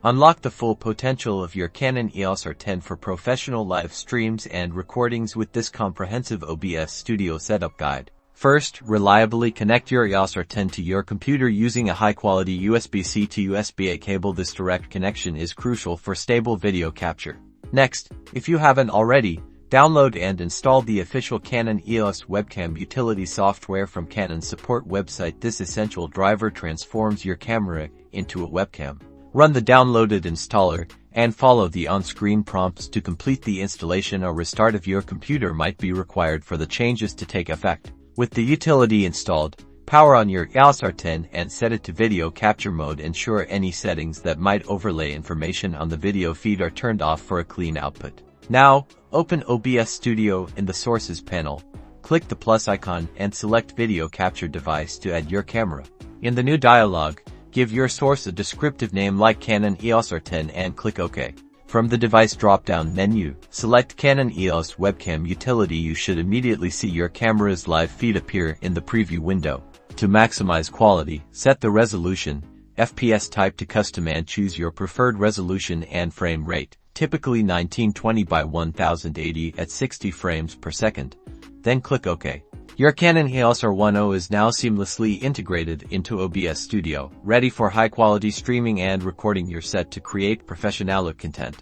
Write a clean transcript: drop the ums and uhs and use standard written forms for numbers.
Unlock the full potential of your Canon EOS R10 for professional live streams and recordings with this comprehensive OBS Studio setup guide. First, reliably connect your EOS R10 to your computer using a high-quality USB-C to USB-A cable. This direct connection is crucial for stable video capture. Next, if you haven't already, download and install the official Canon EOS Webcam utility software from Canon's support website. This essential driver transforms your camera into a webcam. Run the downloaded installer and follow the on-screen prompts to complete the installation. A restart of your computer might be required for the changes to take effect. With the utility installed, power on your EOS R10 and set it to video capture mode. Ensure any settings that might overlay information on the video feed are turned off for a clean output. Now, open OBS Studio in the Sources panel. Click the plus icon and select Video Capture Device to add your camera. In the new dialog, give your source a descriptive name like Canon EOS R10 and click OK. From the device drop-down menu, select Canon EOS Webcam utility. You should immediately see your camera's live feed appear in the preview window. To maximize quality, set the resolution, FPS type to custom and choose your preferred resolution and frame rate, typically 1920 by 1080 at 60 frames per second. Then click OK. Your Canon EOS R10 is now seamlessly integrated into OBS Studio, ready for high-quality streaming and recording. You're set to create professional content.